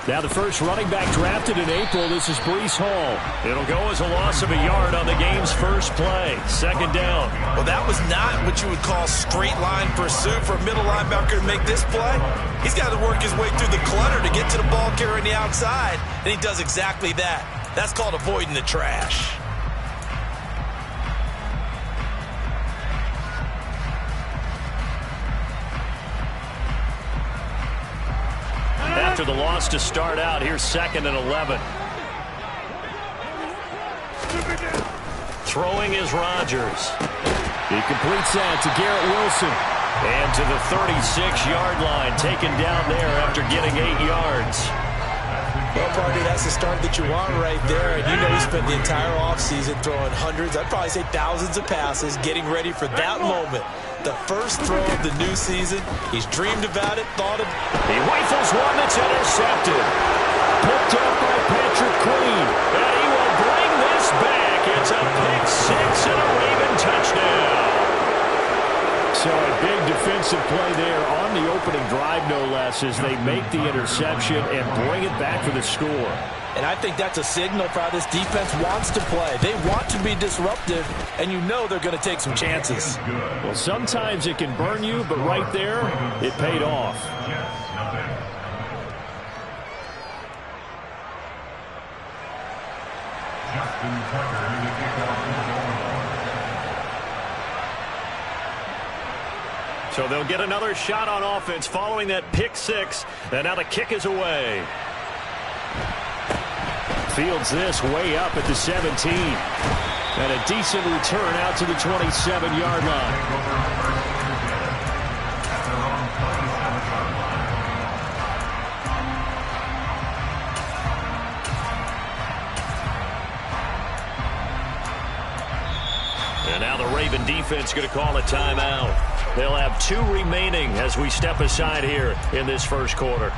Now the first running back drafted in April, this is Breece Hall. It'll go as a loss of a yard on the game's first play. Second down. Well, that was not what you would call straight line pursuit for a middle linebacker to make this play. He's got to work his way through the clutter to get to the ball carrier on the outside, and he does exactly that. That's called avoiding the trash. After the loss to start out, here's 2nd and 11. Throwing is Rodgers. He completes that to Garrett Wilson. And to the 36-yard line, taken down there after getting 8 yards. Well, partner, that's the start that you want right there. And you know he spent the entire offseason throwing hundreds, I'd probably say thousands of passes, getting ready for that moment. The first throw of the new season. He's dreamed about it, thought of it. He rifles one that's intercepted. Picked up by Patrick Queen. And he will bring this back. It's a pick six and a Raven touchdown. So a big defensive play there on the opening drive, no less, as they make the interception and bring it back for the score. And I think that's a signal for how this defense wants to play. They want to be disruptive, and you know they're going to take some chances. Well, sometimes it can burn you, but right there, it paid off. So they'll get another shot on offense following that pick six. And now the kick is away. Fields this way up at the 17. And a decent return out to the 27-yard line. And now the Raven defense going to call a timeout. They'll have 2 remaining as we step aside here in this first quarter.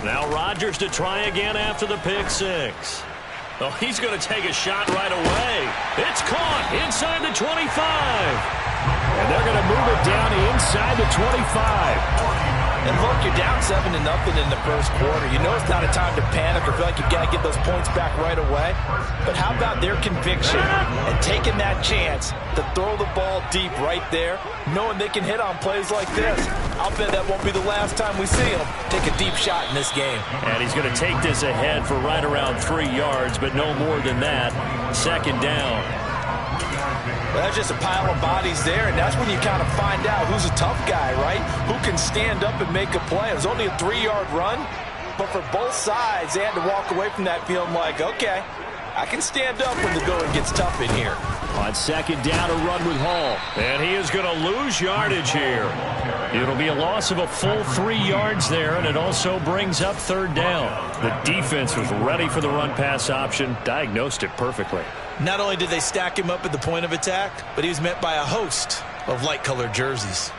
Now Rodgers to try again after the pick six. Oh, he's going to take a shot right away. It's caught inside the 25. And they're going to move it down inside the 25. And look, you're down 7-0 in the first quarter. You know it's not a time to panic or feel like you've got to get those points back right away. But how about their conviction and taking that chance to throw the ball deep right there, knowing they can hit on plays like this? I'll bet that won't be the last time we see him take a deep shot in this game. And he's going to take this ahead for right around 3 yards, but no more than that. Second down. Well, that's just a pile of bodies there, and that's when you kind of find out who's a tough guy, right? Who can stand up and make a play. It was only a 3-yard run, but for both sides, they had to walk away from that feeling like, okay, I can stand up when the going gets tough in here. On second down, a run with Hall. And he is going to lose yardage here. It'll be a loss of a full 3 yards there, and it also brings up third down. The defense was ready for the run-pass option, diagnosed it perfectly. Not only did they stack him up at the point of attack, but he was met by a host of light-colored jerseys.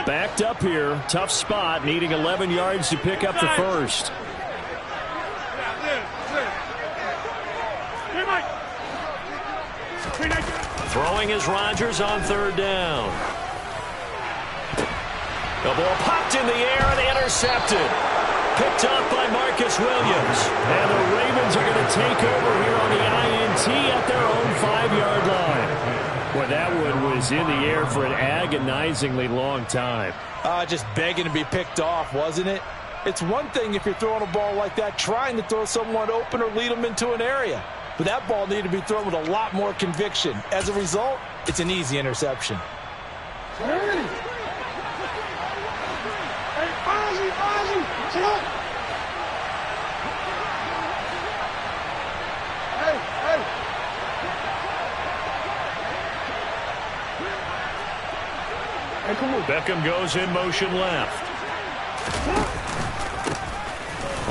Backed up here, tough spot, needing 11 yards to pick up the first. Throwing is Rodgers on third down. The ball popped in the air and intercepted. Picked up by Marcus Williams. And the Ravens are going to take over here on the INT at their own 5-yard line. Well, that one was in the air for an agonizingly long time. Just begging to be picked off, wasn't it? It's one thing if you're throwing a ball like that, trying to throw someone open or lead them into an area. But that ball needed to be thrown with a lot more conviction. As a result, it's an easy interception. Beckham goes in motion left.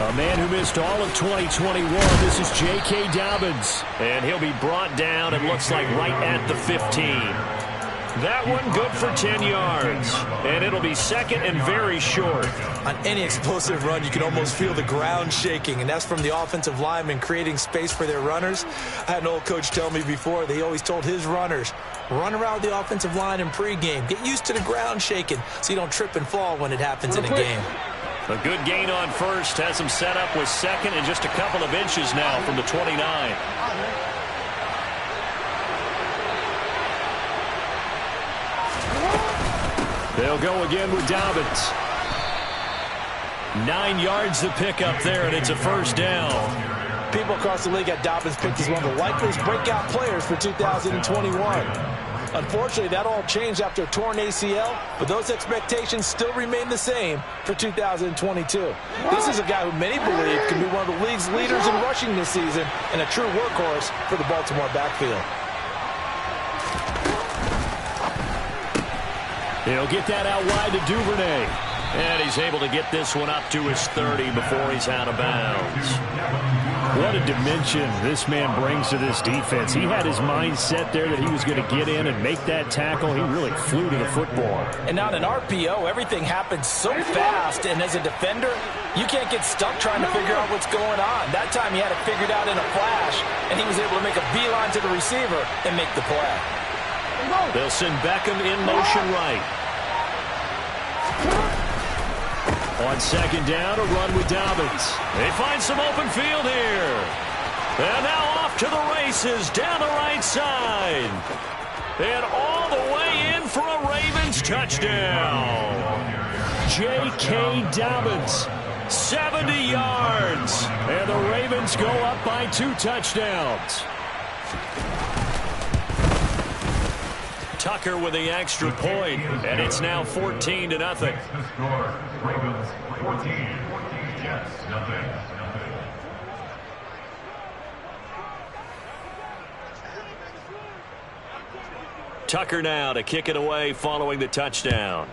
A man who missed all of 2021, this is J.K. Dobbins. And he'll be brought down, it looks like, right at the 15. That one good for 10 yards. And it'll be second and very short. On any explosive run, you can almost feel the ground shaking, and that's from the offensive linemen creating space for their runners. I had an old coach tell me before, they always told his runners, run around the offensive line in pregame. Get used to the ground shaking so you don't trip and fall when it happens in a game. A good gain on first has him set up with second and just a couple of inches now from the 29. They'll go again with Dobbins. 9 yards to pick up there, and it's a first down. People across the league had Dobbins picked as one of the likeliest breakout players for 2021. Unfortunately, that all changed after a torn ACL, but those expectations still remain the same for 2022. This is a guy who many believe can be one of the league's leaders in rushing this season and a true workhorse for the Baltimore backfield. He'll get that out wide to Duvernay. And he's able to get this one up to his 30 before he's out of bounds. What a dimension this man brings to this defense. He had his mind set there that he was going to get in and make that tackle. He really flew to the football. And on an RPO, everything happens so fast. And as a defender, you can't get stuck trying to figure out what's going on. That time he had it figured out in a flash, and he was able to make a beeline to the receiver and make the play. They'll send Beckham in motion right. On second down, a run with Dobbins. They find some open field here. And now off to the races down the right side. And all the way in for a Ravens touchdown. J.K. Dobbins, 70 yards. And the Ravens go up by 2 touchdowns. Tucker with the extra point, and it's now 14-0. Ravens 14, Jets nothing. Tucker now to kick it away following the touchdown.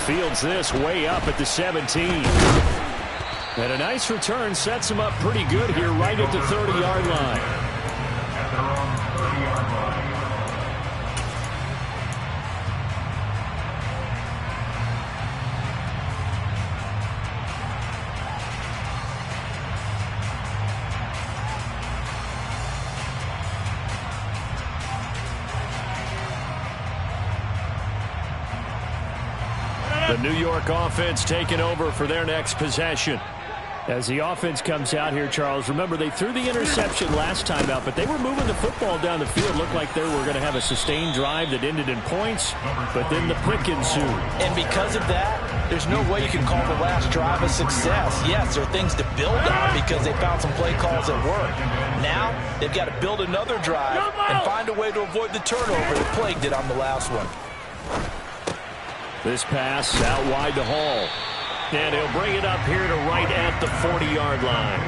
Fields this way up at the 17. And a nice return sets him up pretty good here right at the 30-yard line. The New York offense taking over for their next possession. As the offense comes out here, Charles, remember they threw the interception last time out, but they were moving the football down the field. Looked like they were going to have a sustained drive that ended in points, but then the pick ensued. And because of that, there's no way you can call the last drive a success. Yes, there are things to build on because they found some play calls that work. Now, they've got to build another drive and find a way to avoid the turnover that plagued it on the last one. This pass out wide to Hall. And he'll bring it up here to right at the 40-yard line.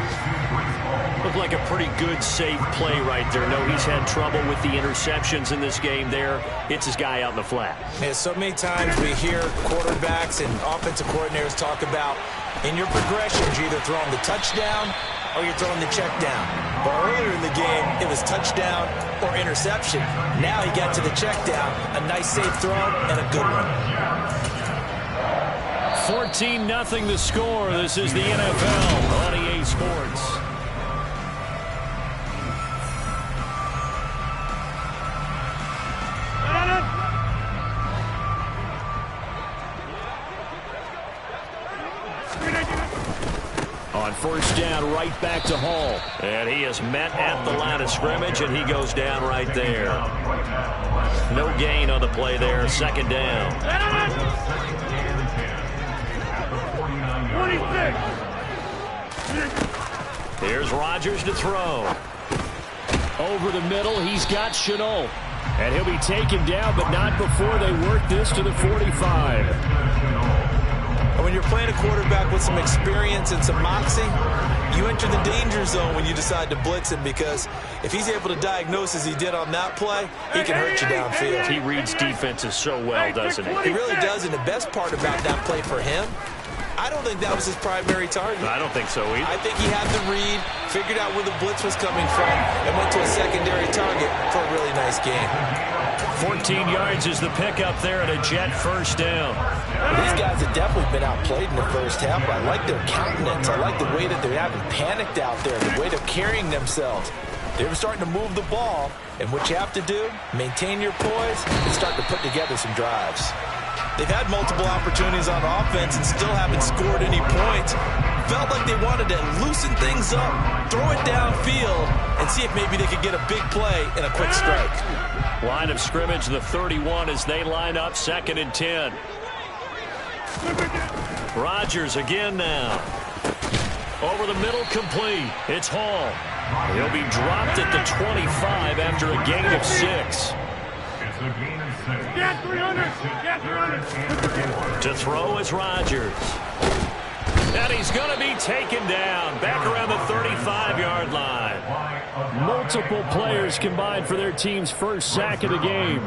Looked like a pretty good, safe play right there. No, he's had trouble with the interceptions in this game there. It's his guy out in the flat. Yeah, so many times we hear quarterbacks and offensive coordinators talk about in your progressions, you're either throwing the touchdown or you're throwing the check down. But earlier in the game, it was touchdown or interception. Now he got to the check down, a nice safe throw, and a good one. 14-0 the score. This is the NFL on EA Sports. On first down, right back to Hall. And he is met at the line of scrimmage, and he goes down right there. No gain on the play there. Second down. 26. Here's Rodgers to throw. Over the middle, he's got Shenault. And he'll be taken down, but not before they work this to the 45. When you're playing a quarterback with some experience and some moxie, you enter the danger zone when you decide to blitz him, because if he's able to diagnose as he did on that play, he can hurt you downfield. He reads defenses so well, doesn't he? He really does, and the best part about that play for him, I don't think that was his primary target. I don't think so either. I think he had the read, figured out where the blitz was coming from, and went to a secondary target for a really nice game. 14 yards is the pickup there at a Jet first down. These guys have definitely been outplayed in the first half, but I like their countenance. I like the way that they haven't panicked out there, the way they're carrying themselves. They're starting to move the ball, and what you have to do, maintain your poise and start to put together some drives. They've had multiple opportunities on offense and still haven't scored any points. Felt like they wanted to loosen things up, throw it downfield, and see if maybe they could get a big play and a quick strike. Line of scrimmage, the 31 as they line up, 2nd and 10. Rodgers again now. Over the middle, complete. It's Hall. He'll be dropped at the 25 after a gain of 6. Get 300! Get 300! To throw is Rodgers. And he's going to be taken down back around the 35-yard line. Multiple players combined for their team's first sack of the game.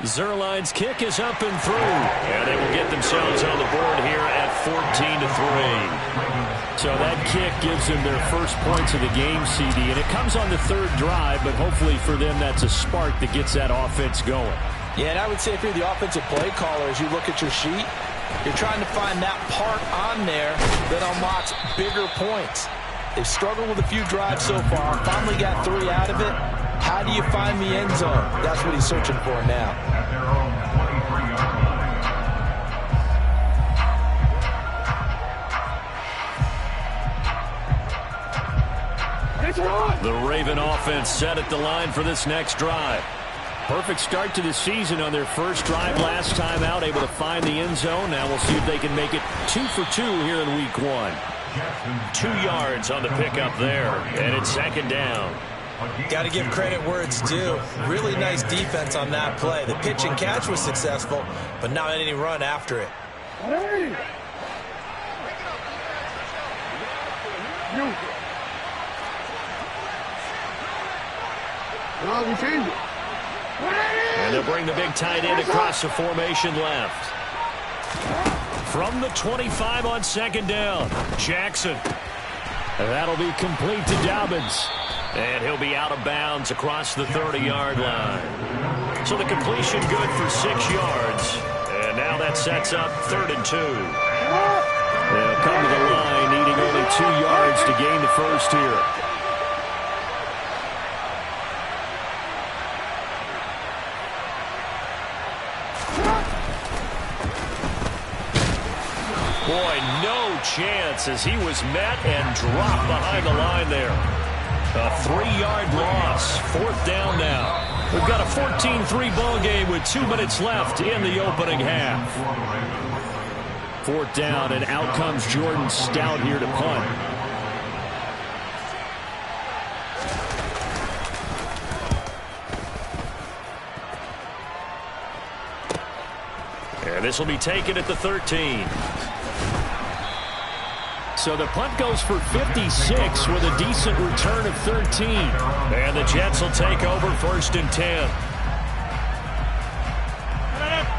Zerline's kick is up and through. And they will get themselves on the board here at 14-3. So that kick gives them their first points of the game, CD. And it comes on the 3rd drive, but hopefully for them that's a spark that gets that offense going. Yeah, and I would say if you're the offensive play caller, as you look at your sheet, you're trying to find that part on there that unlocks bigger points. They've struggled with a few drives so far, finally got 3 out of it. How do you find the end zone? That's what he's searching for now. The Raven offense set at the line for this next drive. Perfect start to the season on their first drive last time out, able to find the end zone. Now we'll see if they can make it 2 for 2 here in week 1. 2 yards on the pickup there, and it's 2nd down. Got to give credit where it's due. Really nice defense on that play. The pitch and catch was successful, but not any run after it. And they'll bring the big tight end across the formation left. From the 25 on 2nd down, Jackson. And that'll be complete to Dobbins. And he'll be out of bounds across the 30-yard line. So the completion good for 6 yards. And now that sets up 3rd and 2. They'll come to the line needing only 2 yards to gain the first here. Boy, no chance as he was met and dropped behind the line there. A 3-yard loss. 4th down now. We've got a 14-3 ball game with 2 minutes left in the opening half. 4th down, and out comes Jordan Stout here to punt. And this will be taken at the 13. So the punt goes for 56 with a decent return of 13. And the Jets will take over 1st and 10.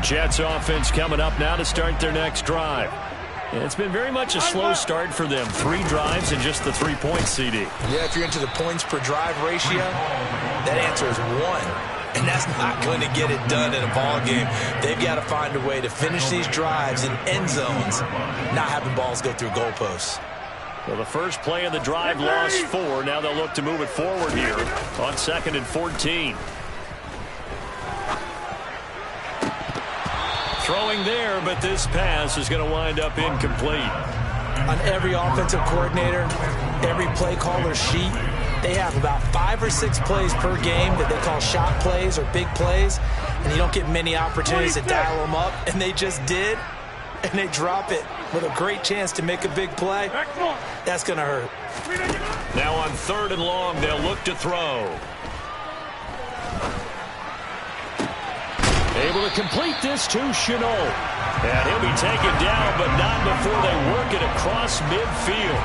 Jets offense coming up now to start their next drive. And it's been very much a slow start for them. 3 drives and just the 3 points, CD. Yeah, if you're into the points per drive ratio, that answer is 1. And that's not going to get it done in a ball game. They've got to find a way to finish these drives in end zones, not having balls go through goalposts. Well, the first play of the drive lost 4. Now they'll look to move it forward here on 2nd and 14. Throwing there, but this pass is going to wind up incomplete. On every offensive coordinator, every play caller's sheet, they have about 5 or 6 plays per game that they call shot plays or big plays, and you don't get many opportunities to dial them up, and they just did, and they drop it with a great chance to make a big play. That's going to hurt. Now on 3rd and long, they'll look to throw. Able to complete this to Chenault. And he'll be taken down, but not before they work it across midfield.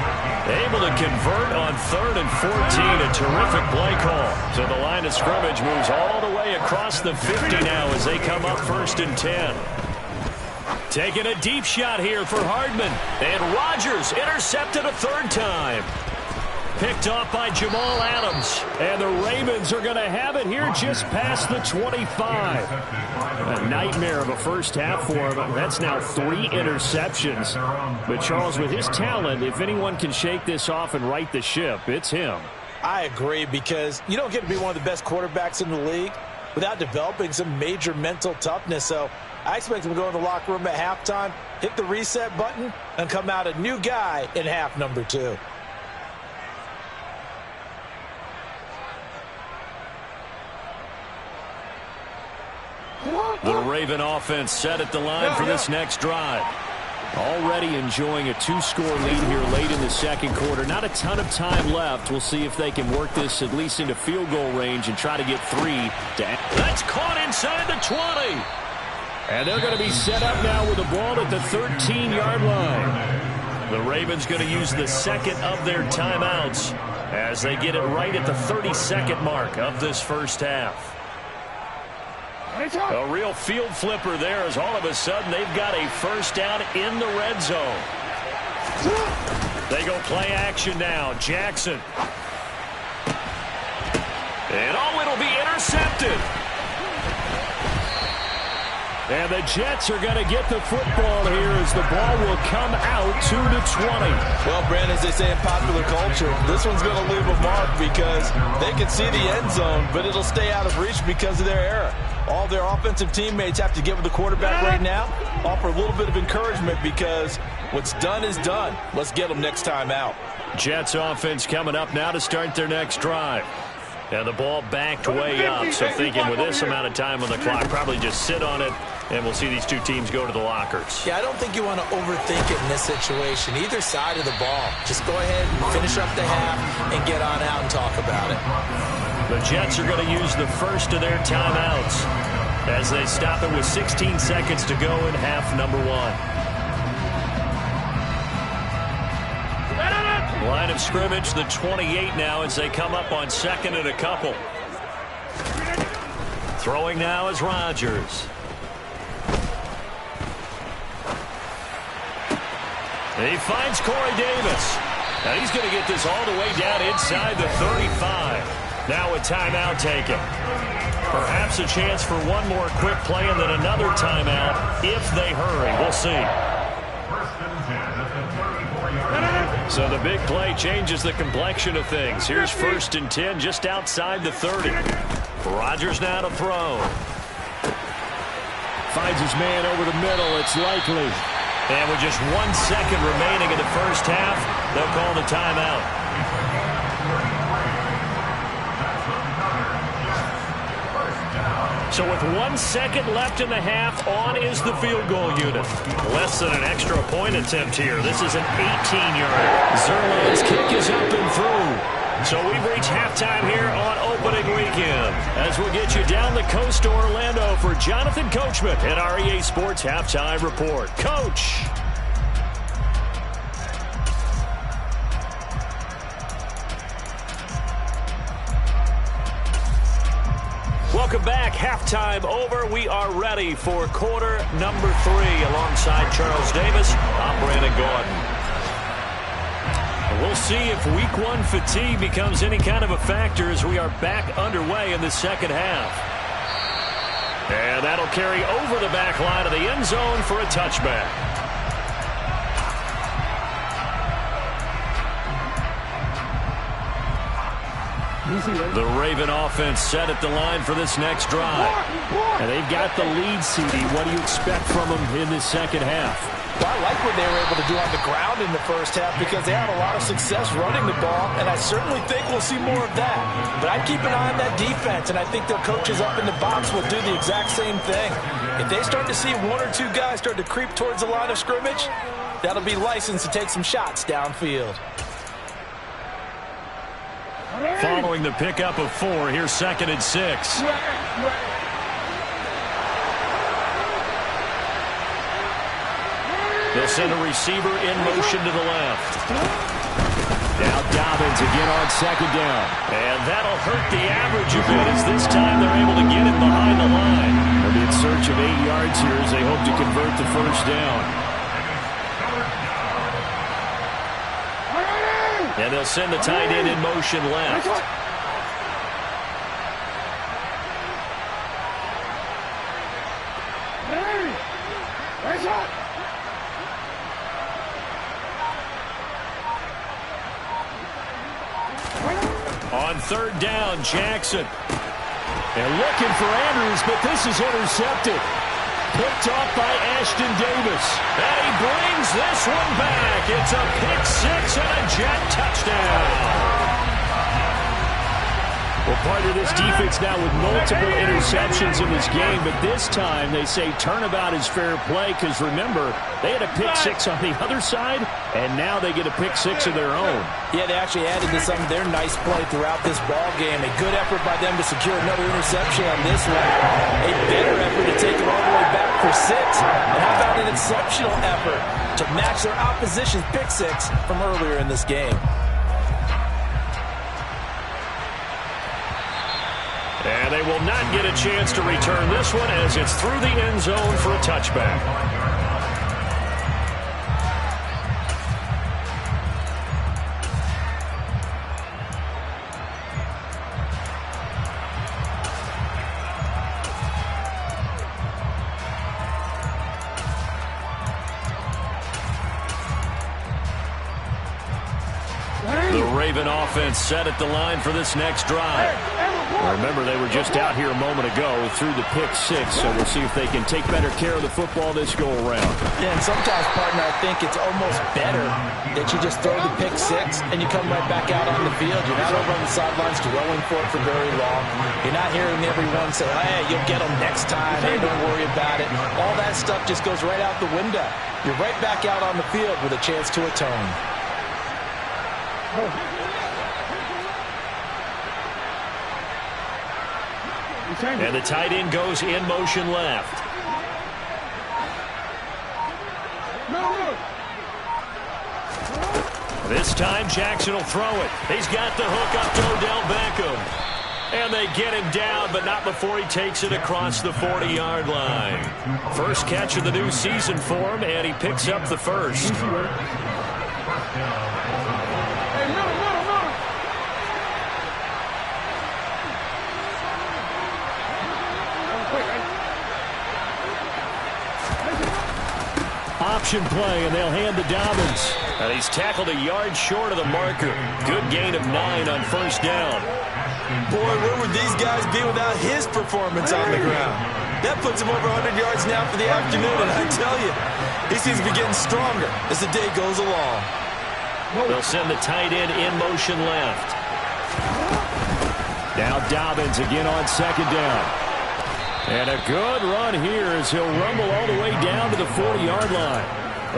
Able to convert on 3rd and 14. A terrific play call. So the line of scrimmage moves all the way across the 50 now as they come up 1st and 10. Taking a deep shot here for Hardman. And Rodgers intercepted a 3rd time. Picked off by Jamal Adams. And the Ravens are going to have it here just past the 25. A nightmare of a first half for him. That's now 3 interceptions. But Charles, with his talent, if anyone can shake this off and right the ship, it's him. I agree, because you don't get to be one of the best quarterbacks in the league without developing some major mental toughness. So I expect him to go in the locker room at halftime, hit the reset button, and come out a new guy in half number 2. The Raven offense set at the line for this next drive. Already enjoying a 2-score lead here late in the second quarter. Not a ton of time left. We'll see if they can work this at least into field goal range and try to get 3. That's caught inside the 20. And they're going to be set up now with the ball at the 13-yard line. The Ravens going to use the second of their timeouts as they get it right at the 32nd mark of this first half. A real field flipper there, as all of a sudden they've got a first down in the red zone. They go play action now. Jackson. And it'll be intercepted. And the Jets are going to get the football here as the ball will come out to the 20. Well, Brandon, as they say in popular culture, this one's going to leave a mark because they can see the end zone, but it'll stay out of reach because of their error. All their offensive teammates have to get with the quarterback right now, offer a little bit of encouragement because what's done is done. Let's get them next time out. Jets offense coming up now to start their next drive. And the ball backed way up, so thinking with this amount of time on the clock, probably just sit on it, and we'll see these two teams go to the lockers. Yeah, I don't think you want to overthink it in this situation. Either side of the ball. Just go ahead and finish up the half and get on out and talk about it. The Jets are going to use the first of their timeouts as they stop it with 16 seconds to go in half number 1. Line of scrimmage, the 28 now as they come up on 2nd and a couple. Throwing now is Rodgers. He finds Corey Davis. Now he's going to get this all the way down inside the 35. Now a timeout taken. Perhaps a chance for one more quick play and then another timeout if they hurry. We'll see. So the big play changes the complexion of things. Here's 1st and 10 just outside the 30. Rodgers now to throw. Finds his man over the middle. It's likely. And with just 1 second remaining in the first half, they'll call the timeout. So with 1 second left in the half, on is the field goal unit. Less than an extra point attempt here. This is an 18-yarder. Zerlin's kick is up and through. So we've reached halftime here on opening weekend. As we'll get you down the coast to Orlando for Jonathan Coachman at our EA Sports Halftime Report. Coach. Welcome back. Halftime over. We are ready for quarter number 3. Alongside Charles Davis, I'm Brandon Gordon. We'll see if week 1 fatigue becomes any kind of a factor as we are back underway in the second half. And that'll carry over the back line of the end zone for a touchback. The Raven offense set at the line for this next drive. And they've got the lead, CD. What do you expect from them in this second half? Well, I like what they were able to do on the ground in the first half because they had a lot of success running the ball, and I certainly think we'll see more of that. But I'd keep an eye on that defense, and I think their coaches up in the box will do the exact same thing. If they start to see 1 or 2 guys start to creep towards the line of scrimmage, that'll be licensed to take some shots downfield. Following the pickup of 4, here's 2nd and 6. They'll send a receiver in motion to the left. Now Dobbins again on second down. And that'll hurt the average a bit as this time they're able to get him behind the line. They'll be in search of 8 yards here as they hope to convert the first down. And they'll send the tight end in motion left. On third down, Jackson. They're looking for Andrews, but this is intercepted. Picked off by Ashton Davis. And he brings this one back. It's a pick six and a Jet touchdown. Well, part of this defense now with multiple interceptions in this game, but this time they say turnabout is fair play because, remember, they had a pick six on the other side, and now they get a pick six of their own. Yeah, they actually added to some of their nice play throughout this ball game. A good effort by them to secure another interception on this one. A better effort to take it all the way back for six. And how about an exceptional effort to match their opposition's pick six from earlier in this game. And they will not get a chance to return this one as it's through the end zone for a touchback. The Raven offense set at the line for this next drive. Remember, they were just out here a moment ago through the pick six, so we'll see if they can take better care of the football this go-around. Yeah, and sometimes, partner, I think it's almost better that you just throw the pick six and you come right back out on the field. You're not over on the sidelines dwelling for it for very long. You're not hearing everyone say, hey, you'll get them next time. Hey, don't worry about it. All that stuff just goes right out the window. You're right back out on the field with a chance to atone. And the tight end goes in motion left. This time Jackson will throw it. He's got the hook up to Odell Beckham. And they get him down, but not before he takes it across the 40-yard line. First catch of the new season for him, and he picks up the first. Option play, and they'll hand to Dobbins. And he's tackled a yard short of the marker. Good gain of 9 on first down. Boy, where would these guys be without his performance on the ground? That puts him over 100 yards now for the afternoon, and I tell you, he seems to be getting stronger as the day goes along. They'll send the tight end in motion left. Now Dobbins again on second down. And a good run here as he'll rumble all the way down to the 40-yard line.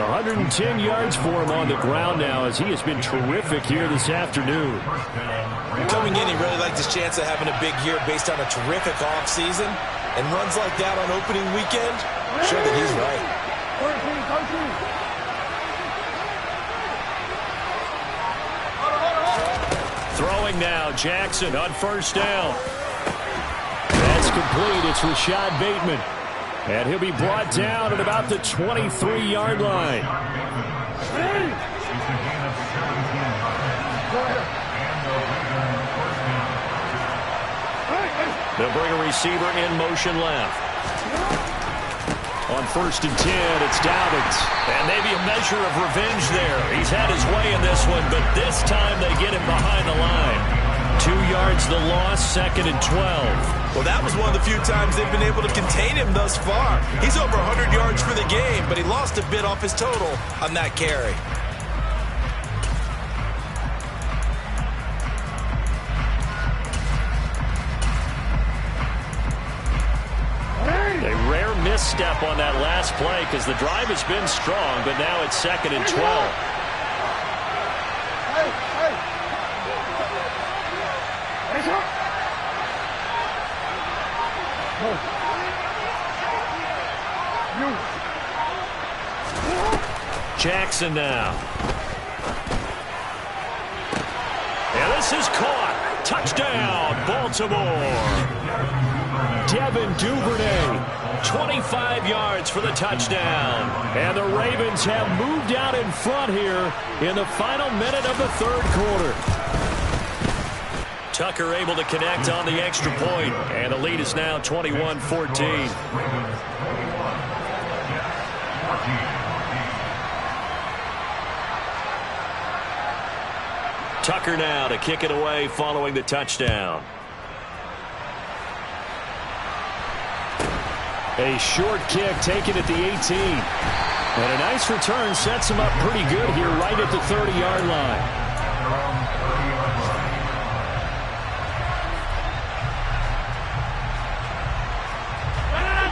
110 yards for him on the ground now as he has been terrific here this afternoon. Coming in, he really liked his chance of having a big year based on a terrific offseason. And runs like that on opening weekend, show that he's right. Throwing now, Jackson on first down. That's complete. It's Rashad Bateman. And he'll be brought down at about the 23-yard line. They'll bring a receiver in motion left. On first and 10, it's Dobbins. And maybe a measure of revenge there. He's had his way in this one, but this time they get him behind the line. 2 yards the loss, second and 12. Well, that was one of the few times they've been able to contain him thus far. He's over 100 yards for the game, but he lost a bit off his total on that carry. A rare misstep on that last play because the drive has been strong, but now it's second and 12. Jackson now. And this is caught. Touchdown, Baltimore. Devin Duvernay, 25 yards for the touchdown. And the Ravens have moved out in front here in the final minute of the third quarter. Tucker able to connect on the extra point, and the lead is now 21-14. Tucker now to kick it away following the touchdown. A short kick taken at the 18. And a nice return sets him up pretty good here right at the 30-yard line.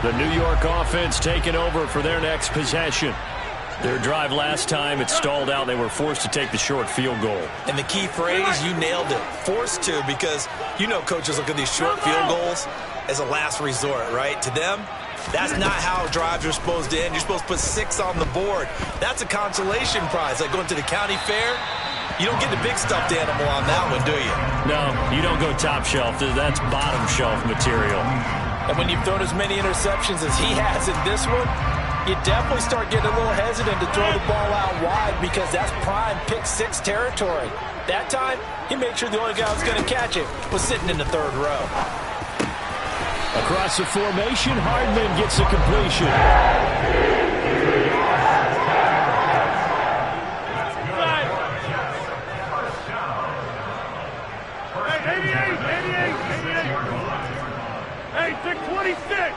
The New York offense taking over for their next possession. Their drive last time, it stalled out. They were forced to take the short field goal. And the key phrase, you nailed it. Forced to, because you know coaches look at these short field goals as a last resort, right? To them, that's not how drives are supposed to end. You're supposed to put 6 on the board. That's a consolation prize. Like going to the county fair, you don't get the big stuffed animal on that one, do you? No, you don't go top shelf. That's bottom shelf material. And when you've thrown as many interceptions as he has in this one, you definitely start getting a little hesitant to throw the ball out wide because that's prime pick-6 territory. That time, he made sure the only guy who was going to catch it was sitting in the third row. Across the formation, Hardman gets a completion. Hey, 626.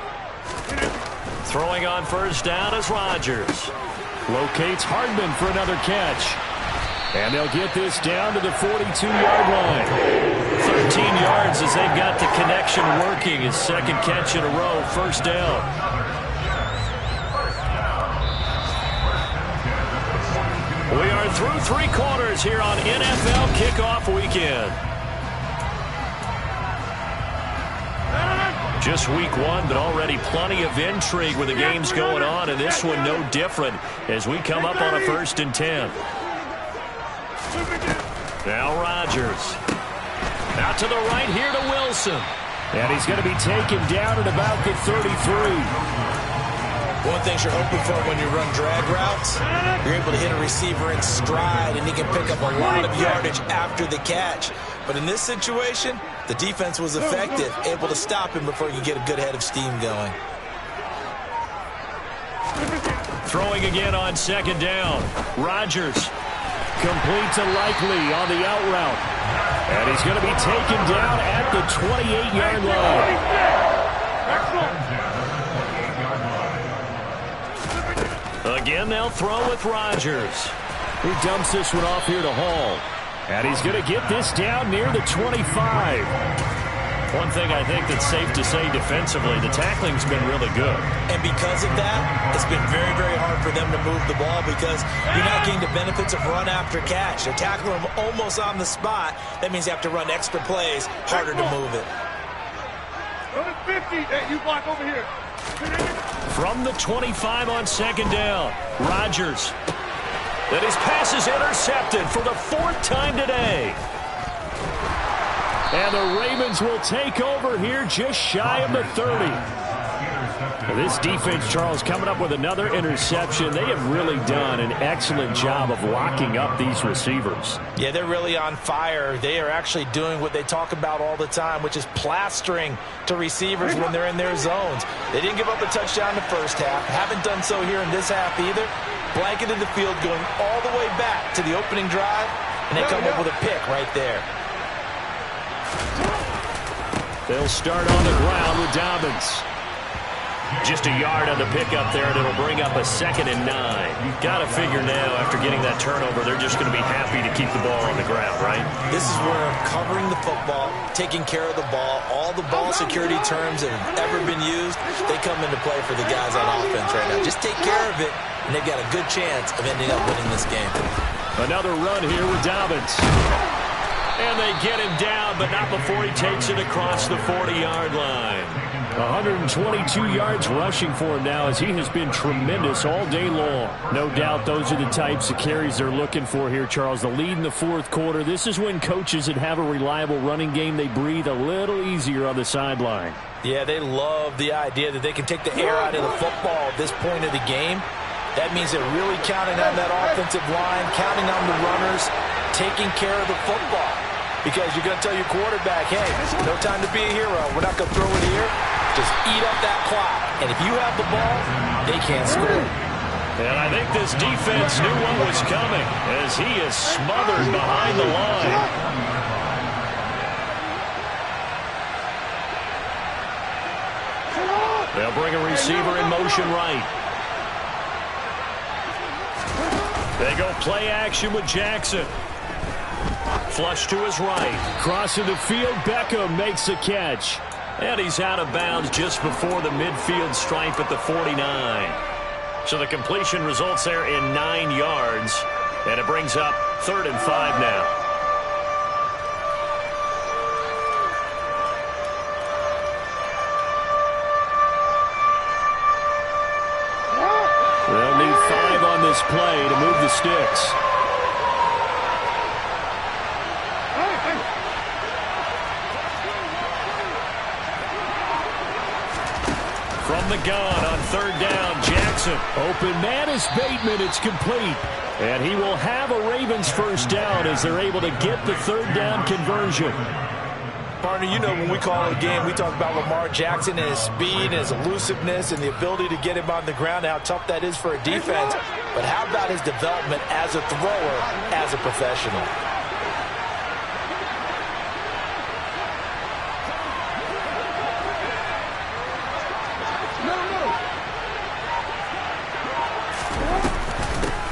Throwing on first down is Rodgers. Locates Hardman for another catch. And they'll get this down to the 42-yard line. 13 yards as they've got the connection working. His second catch in a row, first down. We are through 3 quarters here on NFL Kickoff Weekend. Just week 1, but already plenty of intrigue with the games going on, and this one no different as we come up on a 1st and 10. Now Rodgers. Out to the right here to Wilson. And he's going to be taken down at about the 33. One thing you're hoping for when you run drag routes, you're able to hit a receiver in stride, and he can pick up a lot of yardage after the catch. But in this situation, the defense was effective, able to stop him before he could get a good head of steam going. Throwing again on 2nd down. Rodgers complete to Likely on the out route. And he's going to be taken down at the 28-yard line. Again, they'll throw with Rodgers. He dumps this one off here to Hall. And he's going to get this down near the 25. One thing I think that's safe to say defensively, the tackling's been really good. And because of that, it's been very, very hard for them to move the ball because you're not getting the benefits of run after catch. They're tackling them almost on the spot. That means you have to run extra plays, harder to move it. 50. Hey, you block over here. From the 25 on 2nd down, Rodgers. And his pass is intercepted for the 4th time today. And the Ravens will take over here just shy of the 30. This defense, Charles, coming up with another interception. They have really done an excellent job of locking up these receivers. Yeah, they're really on fire. They are actually doing what they talk about all the time, which is plastering to receivers when they're in their zones. They didn't give up a touchdown in the first half. Haven't done so here in this half either. Blanketed the field going all the way back to the opening drive, and they come up with a pick right there. They'll start on the ground with Dobbins. Just a yard on the pickup there, and it'll bring up a 2nd and 9. You've got to figure now, after getting that turnover, they're just going to be happy to keep the ball on the ground, right? This is where covering the football, taking care of the ball, all the ball security terms that have ever been used, they come into play for the guys on offense right now. Just take care of it, and they've got a good chance of ending up winning this game. Another run here with Dobbins. And they get him down, but not before he takes it across the 40-yard line. 122 yards rushing for him now, as he has been tremendous all day long. No doubt those are the types of carries they're looking for here, Charles. The lead in the fourth quarter. This is when coaches that have a reliable running game, they breathe a little easier on the sideline. Yeah, they love the idea that they can take the air out of the football at this point of the game. That means they're really counting on that offensive line, counting on the runners, taking care of the football. Because you're going to tell your quarterback, hey, no time to be a hero. We're not going to throw it here. Just eat up that clock. And if you have the ball, they can't score. And I think this defense knew what was coming, as he is smothered behind the line. They'll bring a receiver in motion right. They go play action with Jackson. Flush to his right. Crossing the field, Beckham makes the catch. And he's out of bounds just before the midfield stripe at the 49. So the completion results there in 9 yards. And it brings up 3rd and 5 now. They'll need 5 on this play to move the sticks. From the gun on 3rd down, Jackson. Open man is Bateman. It's complete. And he will have a Ravens first down as they're able to get the 3rd down conversion. Partner, you know when we call a game, we talk about Lamar Jackson and his speed and his elusiveness and the ability to get him on the ground, how tough that is for a defense. But how about his development as a thrower, as a professional?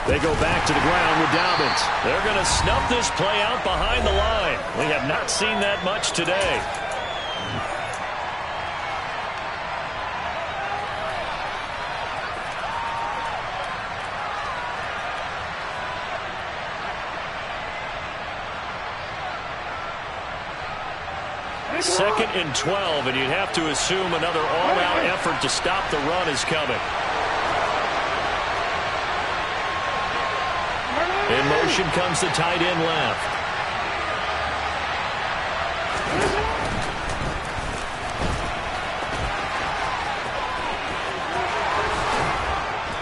They go back to the ground with Dobbins. They're going to snuff this play out behind the line. We have not seen that much today. Second and 12, and you'd have to assume another all-out effort to stop the run is coming. In motion comes the tight end left.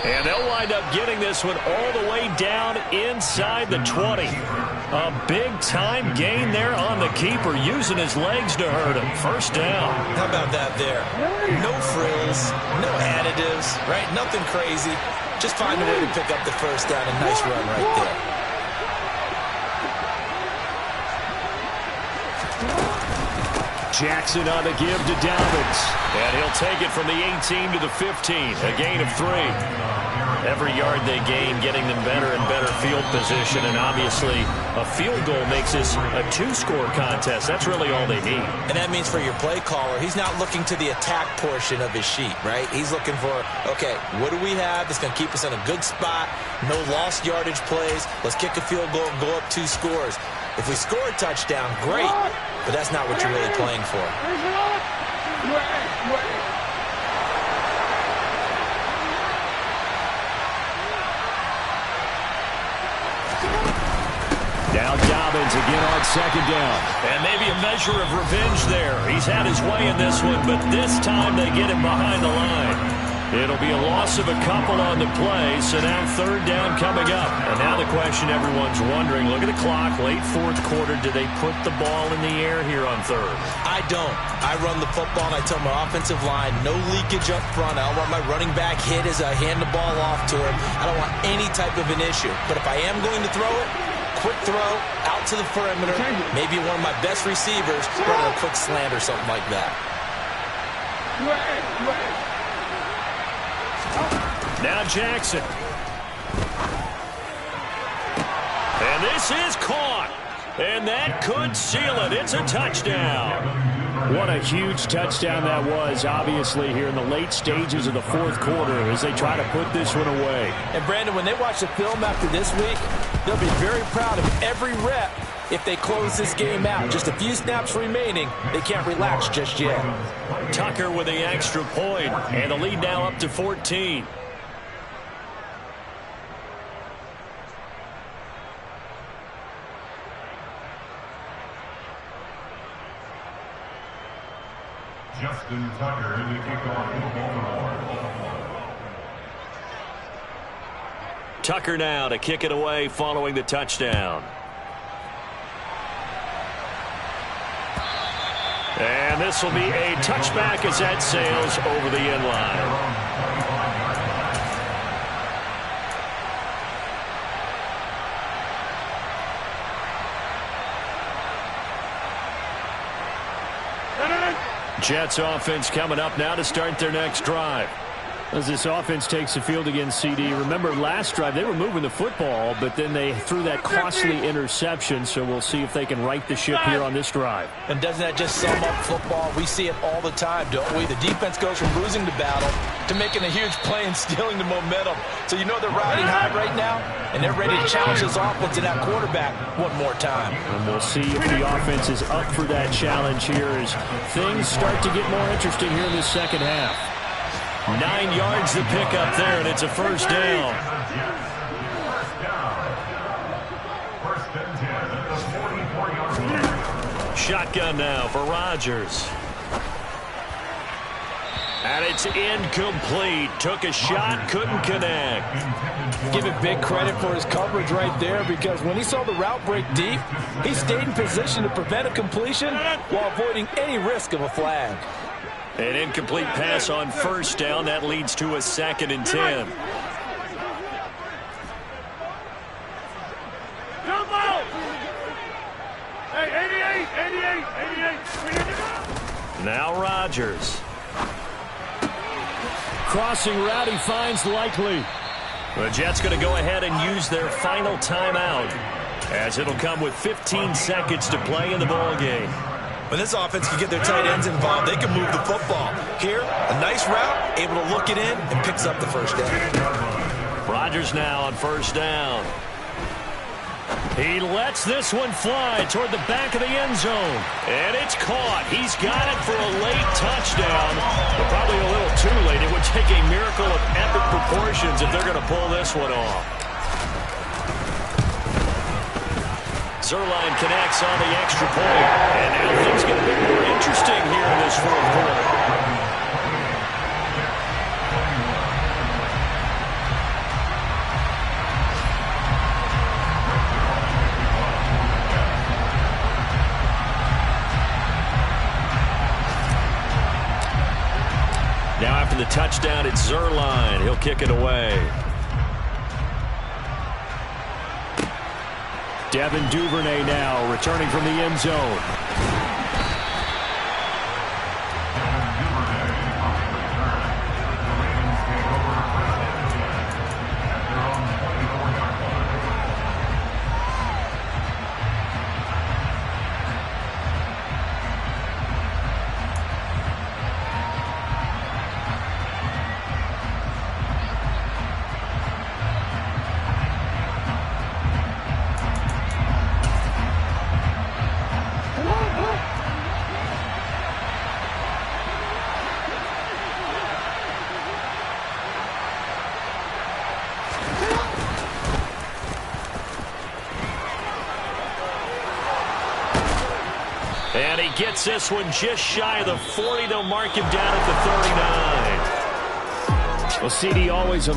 And they'll wind up getting this one all the way down inside the 20. A big-time gain there on the keeper, using his legs to hurt him. First down. How about that there? No frills, no additives, right? Nothing crazy. Just find a way to pick up the first down. A nice run right there. Jackson on the give to Dobbins. And he'll take it from the 18 to the 15. A gain of 3. Every yard they gain, getting them better and better field position. And obviously, a field goal makes this a 2-score contest. That's really all they need. And that means for your play caller, he's not looking to the attack portion of his sheet, right? He's looking for, okay, what do we have that's going to keep us in a good spot? No lost yardage plays. Let's kick a field goal and go up 2 scores. If we score a touchdown, great. But that's not what you're really playing for. Now Dobbins again on 2nd down. And maybe a measure of revenge there. He's had his way in this one, but this time they get him behind the line. It'll be a loss of a couple on the play, so now 3rd down coming up. And now the question everyone's wondering, look at the clock, late 4th quarter, do they put the ball in the air here on 3rd? I don't. I run the football, and I tell my offensive line, no leakage up front. I don't want my running back hit as I hand the ball off to him. I don't want any type of an issue. But if I am going to throw it, quick throw, out to the perimeter, maybe one of my best receivers running a quick slant or something like that. Now Jackson. And this is caught. And that could seal it. It's a touchdown. What a huge touchdown that was, obviously, here in the late stages of the 4th quarter as they try to put this one away. And, Brandon, when they watch the film after this week, they'll be very proud of every rep if they close this game out. Just a few snaps remaining. They can't relax just yet. Tucker with the extra point, and the lead now up to 14. Justin Tucker in the kickoff for Baltimore. Tucker now to kick it away following the touchdown. And this will be a touchback as that sails over the end line. Jets offense coming up now to start their next drive. As this offense takes the field against CD, remember last drive they were moving the football, but then they threw that costly interception, so we'll see if they can right the ship here on this drive. And doesn't that just sum up football? We see it all the time, don't we? The defense goes from losing the battle to making a huge play and stealing the momentum. So you know they're riding high right now, and they're ready to challenge this offense and that quarterback one more time. And we'll see if the offense is up for that challenge here as things start to get more interesting here in the second half. 9 yards to pick up there, and it's a first down. Shotgun now for Rodgers. And it's incomplete. Took a shot, couldn't connect. Give it big credit for his coverage right there, because when he saw the route break deep, he stayed in position to prevent a completion while avoiding any risk of a flag. An incomplete pass on first down. That leads to a 2nd and 10. Now Rodgers. Crossing route, he finds Likely. The Jets going to go ahead and use their final timeout, as it'll come with 15 seconds to play in the ball game. When this offense can get their tight ends involved, they can move the football. Here, a nice route, able to look it in, and picks up the first down. Rodgers now on first down. He lets this one fly toward the back of the end zone. And it's caught. He's got it for a late touchdown. But probably a little too late. It would take a miracle of epic proportions if they're going to pull this one off. Zuerlein connects on the extra point. And now things get a bit more interesting here in this fourth quarter. Now after the touchdown, it's Zuerlein. He'll kick it away. Devin Duvernay now returning from the end zone. And he gets this one just shy of the 40. They'll mark him down at the 39. Well, CD always a